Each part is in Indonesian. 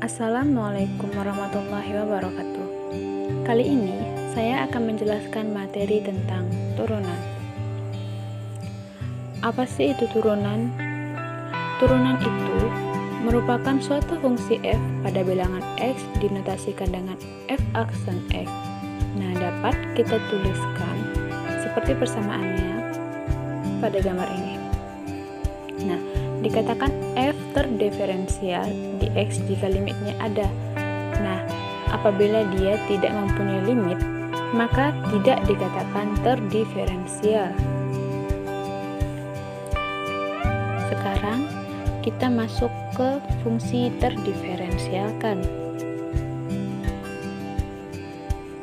Assalamualaikum warahmatullahi wabarakatuh. Kali ini saya akan menjelaskan materi tentang turunan. Apa sih itu turunan? Turunan itu merupakan suatu fungsi f pada bilangan x dinotasikan dengan f aksen x. Nah, dapat kita tuliskan seperti persamaannya pada gambar ini. Nah, dikatakan f terdiferensial di x jika limitnya ada. Nah, apabila dia tidak mempunyai limit, maka tidak dikatakan terdiferensial. Sekarang kita masuk ke fungsi terdiferensialkan.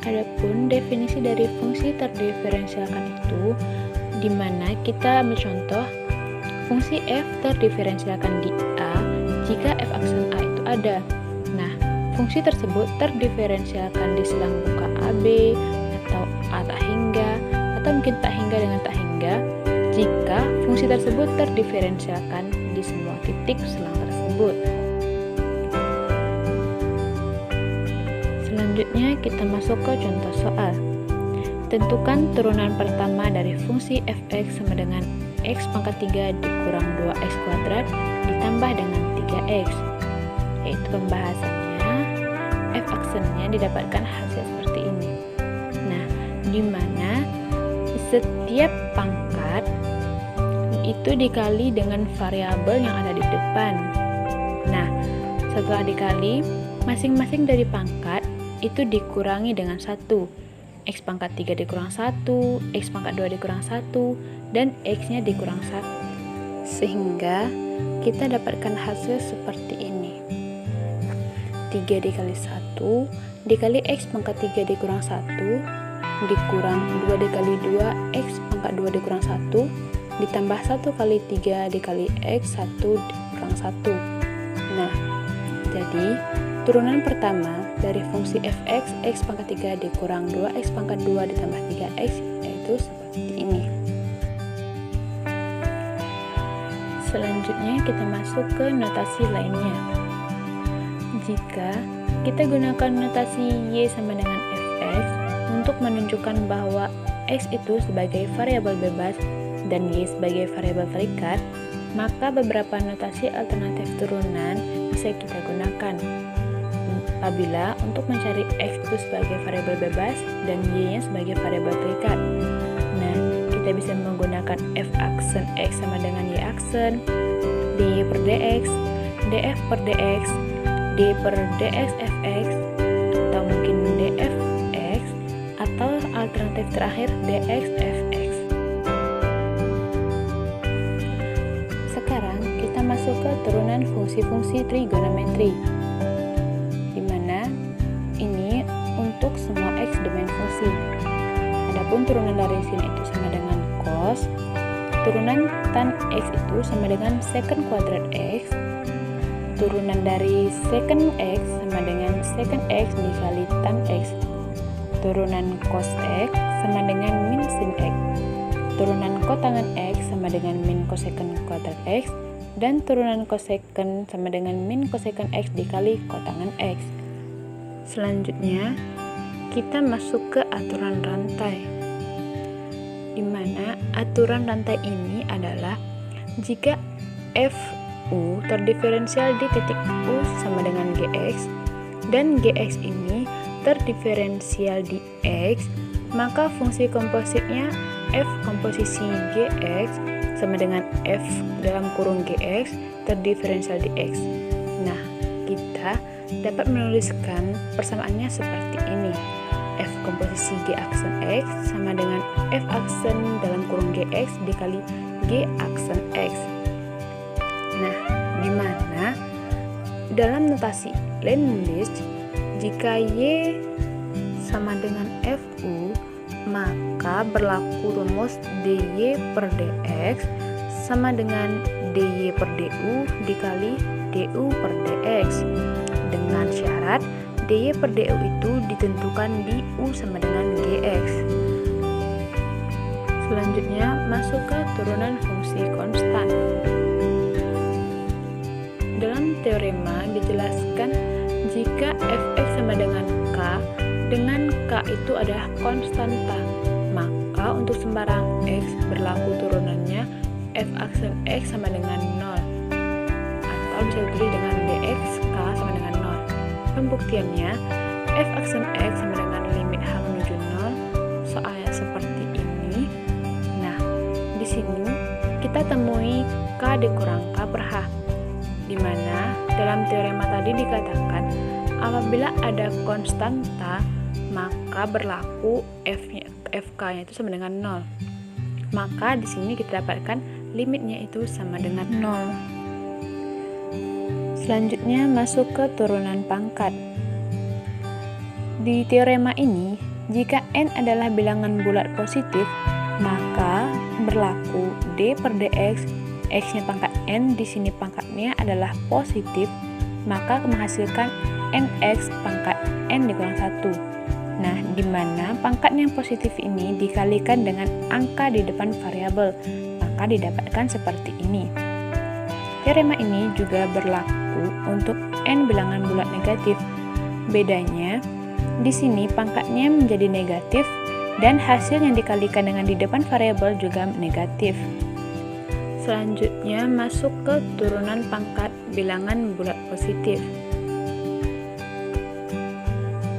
Adapun definisi dari fungsi terdiferensialkan itu, di mana kita ambil contoh fungsi f terdiferensialkan di A jika f aksen A itu ada. Nah, fungsi tersebut terdiferensialkan di selang buka AB atau A tak hingga, atau mungkin tak hingga dengan tak hingga jika fungsi tersebut terdiferensialkan di semua titik selang tersebut. Selanjutnya kita masuk ke contoh soal. Tentukan turunan pertama dari fungsi fx sama dengan x pangkat 3 dikurang 2x kuadrat ditambah dengan 3x, yaitu pembahasannya f aksennya didapatkan hasil seperti ini. Nah, di mana setiap pangkat itu dikali dengan variabel yang ada di depan. Nah, setelah dikali, masing-masing dari pangkat itu dikurangi dengan 1. X pangkat 3 dikurang 1, X pangkat 2 dikurang 1, dan X-nya dikurang 1. Sehingga kita dapatkan hasil seperti ini. 3 dikali 1 dikali X pangkat 3 dikurang 1 dikurang 2 dikali 2 X pangkat 2 dikurang 1 ditambah 1 kali 3 dikali X 1 dikurang 1. Nah, jadi turunan pertama dari fungsi fx, x pangkat 3 dikurang 2x pangkat 2 ditambah 3x, yaitu seperti ini. Selanjutnya kita masuk ke notasi lainnya. Jika kita gunakan notasi y sama dengan fx untuk menunjukkan bahwa x itu sebagai variabel bebas dan y sebagai variabel terikat, maka beberapa notasi alternatif turunan bisa kita gunakan. Apabila untuk mencari x itu sebagai variabel bebas dan y-nya sebagai variabel terikat. Nah, kita bisa menggunakan f aksen x sama dengan y aksen, dy per dx, df per dx, d per dx fx, atau mungkin df x, atau alternatif terakhir dx fx. Sekarang kita masuk ke turunan fungsi-fungsi trigonometri. Ini untuk semua x domain fungsi. Adapun turunan dari sini itu sama dengan cos, turunan tan x itu sama dengan secant kuadrat x, turunan dari secant x sama dengan secant x dikali tan x, turunan cos x sama dengan min sin x, turunan kotangan x sama dengan min cosecant kuadrat x, dan turunan cosecant sama dengan min cosecant x dikali kotangan x. Selanjutnya, kita masuk ke aturan rantai, di mana aturan rantai ini adalah jika fu terdiferensial di titik u sama dengan gx, dan gx ini terdiferensial di x, maka fungsi kompositnya f komposisi gx sama dengan f dalam kurung gx terdiferensial di x. Nah, kita dapat menuliskan persamaannya seperti ini. F komposisi G aksen X sama dengan F aksen dalam kurung GX dikali G aksen X. Nah, di mana dalam notasi Lenzlich jika Y sama dengan FU, maka berlaku rumus dy per dx sama dengan dy per du dikali du per dx, dengan syarat dy per du itu ditentukan di u sama dengan gx. Selanjutnya masuk ke turunan fungsi konstan. Dalam teorema dijelaskan jika fx sama dengan K itu adalah konstanta, maka untuk sembarang X berlaku turunannya f aksen X sama dengan 0, atau bisa ditulis dengan dx K sama dengan 0. Pembuktiannya, f aksen X sama dengan limit H menuju 0, soalnya seperti ini. Nah, di sini kita temui K dikurang K per H, di mana dalam teorema tadi dikatakan apabila ada konstanta maka berlaku fk-nya itu sama dengan 0. Maka di sini kita dapatkan limitnya itu sama dengan 0. Selanjutnya masuk ke turunan pangkat. Di teorema ini, jika n adalah bilangan bulat positif, maka berlaku d per dx, x-nya pangkat n, di sini pangkatnya adalah positif, maka menghasilkan nx pangkat n dikurang 1. Nah, di mana pangkat yang positif ini dikalikan dengan angka di depan variabel, maka didapatkan seperti ini. Teorema ini juga berlaku untuk n bilangan bulat negatif. Bedanya, di sini pangkatnya menjadi negatif dan hasil yang dikalikan dengan di depan variabel juga negatif. Selanjutnya masuk ke turunan pangkat bilangan bulat positif.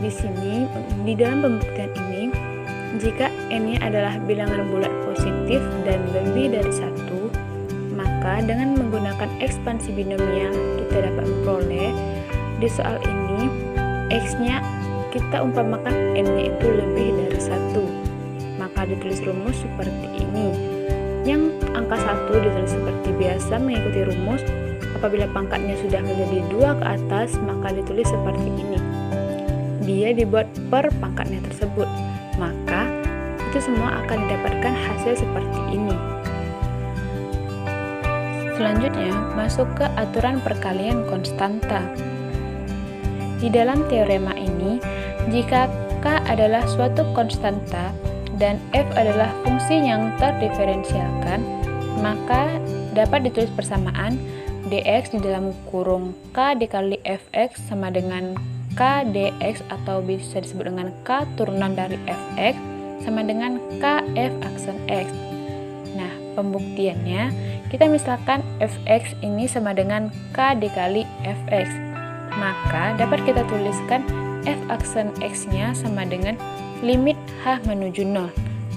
Di sini, di dalam pembuktian ini, jika n-nya adalah bilangan bulat positif dan lebih dari 1, maka dengan menggunakan ekspansi binomial kita dapat memperoleh di soal ini x-nya kita umpamakan n-nya itu lebih dari 1. Maka ditulis rumus seperti ini. Yang angka 1 ditulis seperti biasa mengikuti rumus. Apabila pangkatnya sudah menjadi 2 ke atas, maka ditulis seperti ini. Dia dibuat per pangkatnya tersebut, maka itu semua akan didapatkan hasil seperti ini. Selanjutnya masuk ke aturan perkalian konstanta. Di dalam teorema ini, jika K adalah suatu konstanta dan F adalah fungsi yang terdiferensialkan, maka dapat ditulis persamaan dx di dalam kurung K dikali fx sama dengan K dx, atau bisa disebut dengan K turunan dari fx sama dengan Kf aksen x. Nah, pembuktiannya kita misalkan fx ini sama dengan K dikali fx, maka dapat kita tuliskan f aksen x-nya sama dengan limit H menuju 0.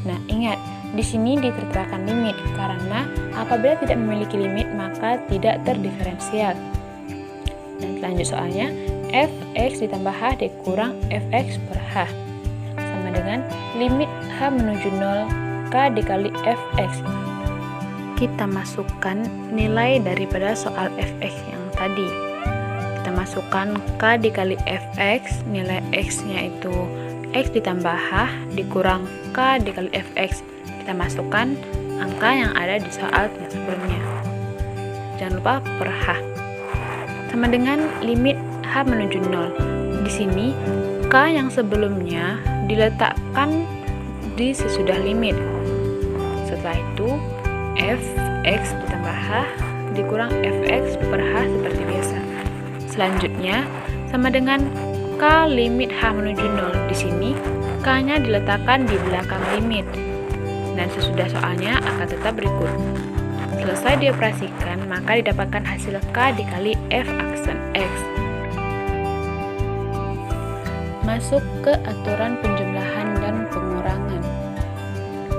Nah, ingat, di sini diterterakan limit karena apabila tidak memiliki limit maka tidak terdiferensial. Dan selanjut soalnya, fx ditambah h dikurang fx per h sama dengan limit h menuju 0 k dikali fx. Kita masukkan nilai daripada soal fx yang tadi. Kita masukkan k dikali fx, nilai x-nya itu x ditambah h dikurang k dikali fx. Kita masukkan angka yang ada di soal sebelumnya. Jangan lupa per h sama dengan limit h menuju 0. Di sini k yang sebelumnya diletakkan di sesudah limit. Setelah itu fx ditambah h dikurang fx per h seperti biasa. Selanjutnya sama dengan k limit h menuju 0. Di sini k-nya diletakkan di belakang limit. Dan sesudah soalnya akan tetap berikut. Selesai dioperasikan, maka didapatkan hasil k dikali f aksen x. Masuk ke aturan penjumlahan dan pengurangan.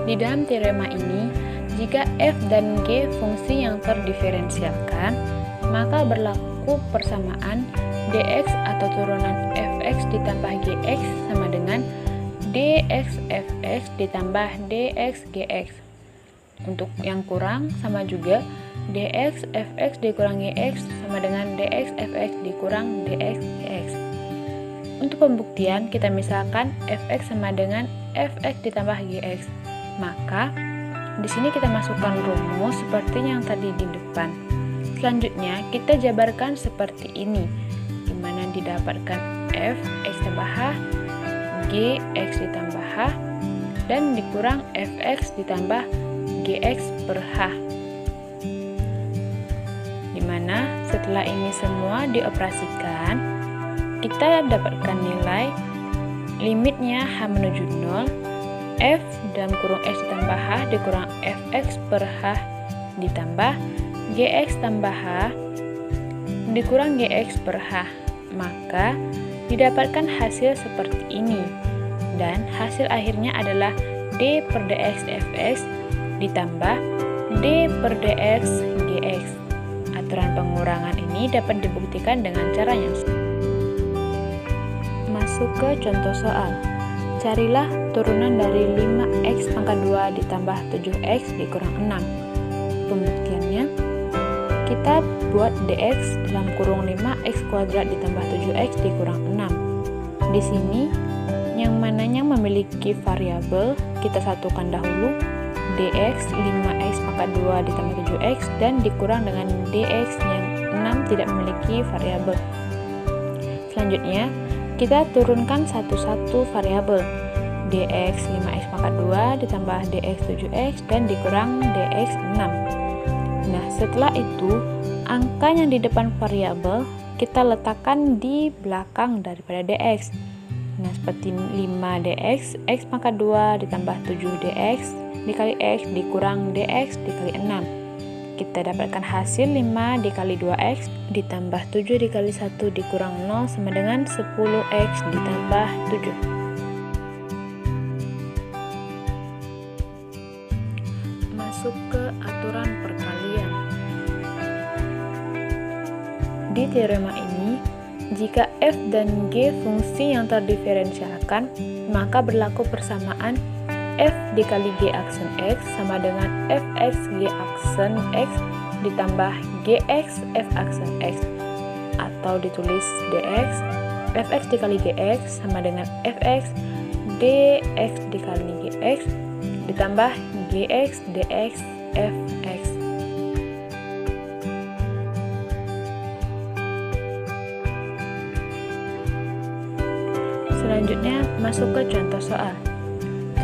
Di dalam teorema ini, jika f dan g fungsi yang terdiferensialkan, maka berlaku persamaan dx atau turunan fx ditambah gx sama dengan dx fx ditambah dx gx. Untuk yang kurang sama juga dx fx dikurang gx sama dengan dx fx dikurang dx gx. Untuk pembuktian kita misalkan fx sama dengan fx ditambah gx. Maka di sini kita masukkan rumus seperti yang tadi di depan. Selanjutnya kita jabarkan seperti ini, di mana didapatkan f x tambah h, g x ditambah h, dan dikurang fx ditambah gx per h. Dimana setelah ini semua dioperasikan, kita dapatkan nilai limitnya H menuju 0, F dalam kurung X ditambah H dikurang Fx per H ditambah Gx tambah H dikurang Gx per H. Maka didapatkan hasil seperti ini. Dan hasil akhirnya adalah D per dx Fx ditambah D per dx Gx. Aturan pengurangan ini dapat dibuktikan dengan cara yang masuk ke contoh soal. Carilah turunan dari 5x pangkat 2 ditambah 7x dikurang 6. Pembuktiannya, kita buat dx dalam kurung 5x kuadrat ditambah 7x dikurang 6. Di sini, yang mananya memiliki variabel, kita satukan dahulu dx 5x pangkat 2 ditambah 7x dan dikurang dengan dx yang 6 tidak memiliki variabel. Selanjutnya, kita turunkan satu-satu variabel dx 5x pangkat 2 ditambah dx 7x dan dikurang dx 6. Nah, setelah itu, angka yang di depan variabel kita letakkan di belakang daripada dx. Nah, seperti 5dx, x pangkat 2 ditambah 7dx dikali x dikurang dx dikali 6. Kita dapatkan hasil 5 dikali 2x ditambah 7 dikali 1 dikurang 0 sama dengan 10x ditambah 7. Masuk ke aturan perkalian. Di teorema ini, jika f dan g fungsi yang terdiferensialkan, maka berlaku persamaan f dikali g aksen x sama dengan fx g aksen x ditambah gx f aksen x, atau ditulis dx fx dikali gx sama dengan fx dx dikali gx ditambah gx dx fx. Selanjutnya masuk ke contoh soal.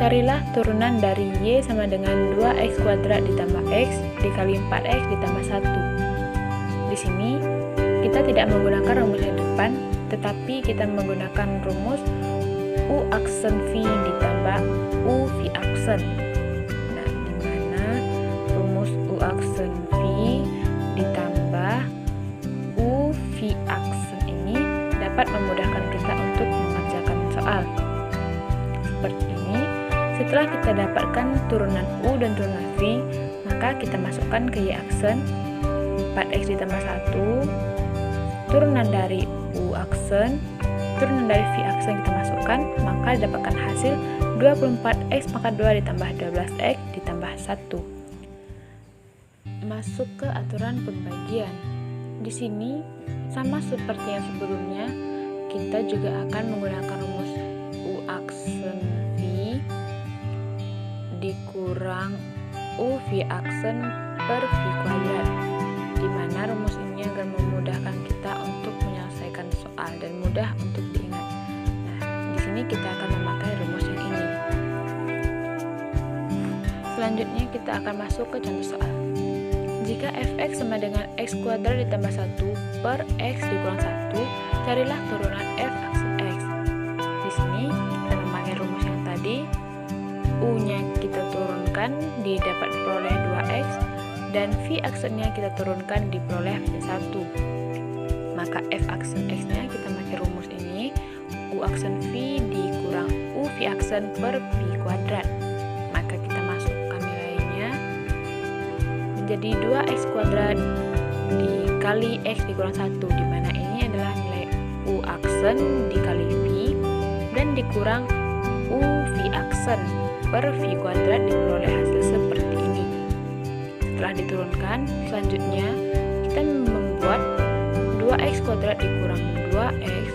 Carilah turunan dari y sama dengan 2x kuadrat ditambah x dikali 4x ditambah 1. Di sini kita tidak menggunakan rumus yang depan, tetapi kita menggunakan rumus u aksen v ditambah u v aksen. Nah, di mana rumus u aksen v ditambah u v aksen ini dapat memudahkan kita untuk mengerjakan soal. Seperti ini. Setelah kita dapatkan turunan U dan turunan V, maka kita masukkan ke Y aksen 4x ditambah 1, turunan dari U aksen, turunan dari V aksen kita masukkan, maka dapatkan hasil 24x pangkat 2 ditambah 12x ditambah 1. Masuk ke aturan pembagian. Di sini, sama seperti yang sebelumnya, kita juga akan menggunakan rumus U aksen dikurang u v aksen per v kuadrat, di mana rumus ini agar memudahkan kita untuk menyelesaikan soal dan mudah untuk diingat. Nah, di sini kita akan memakai rumus yang ini. Selanjutnya kita akan masuk ke contoh soal. Jika fx sama dengan x kuadrat ditambah 1 per x dikurang 1, carilah turunan f aksen x. Di sini kita memakai rumus yang tadi. U-nya kita turunkan didapat peroleh 2x dan V aksennya kita turunkan diperoleh 1. Maka F aksen X-nya kita pakai rumus ini, U aksen V dikurang U V aksen per V kuadrat. Maka kita masukkan nilainya menjadi 2x kuadrat dikali X dikurang 1, di mana ini adalah nilai U aksen dikali V dan dikurang U V aksen per V kuadrat diperoleh hasil seperti ini. Setelah diturunkan, selanjutnya kita membuat 2x kuadrat dikurang 2x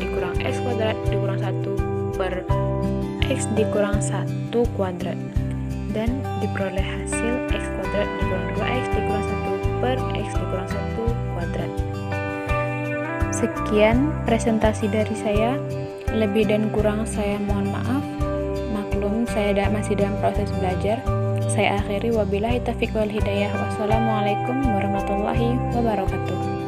dikurang x kuadrat dikurang 1 per x dikurang 1 kuadrat, dan diperoleh hasil x kuadrat dikurang 2x dikurang 1 per x dikurang 1 kuadrat. Sekian presentasi dari saya. Lebih dan kurang saya mohon maaf. Saya masih dalam proses belajar. Saya akhiri, wabillahi taufiq wal hidayah. Wassalamualaikum warahmatullahi wabarakatuh.